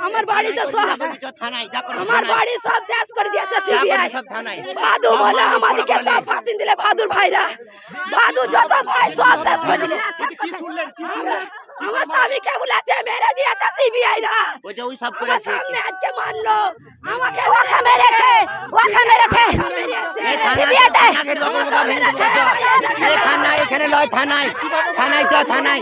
আমার বাড়ি তো সব আমার বাড়ি সব শেষ করে দিয়েছে সিবিআই ভাদু বলে আমাদেরকে সব ফাঁসি দিলে ভাদুর ভাইরা ভাদু যত ভাই সব শেষ করে দিলে আমার স্বামীকে বলেছে মেরে দিয়েছে সিবিআই রা ওই সব করে সামনে আজকে মানলো আমাকে ওকে মেরেছে সিবিআই থানায় এখানে লয় থানায় চ থানায়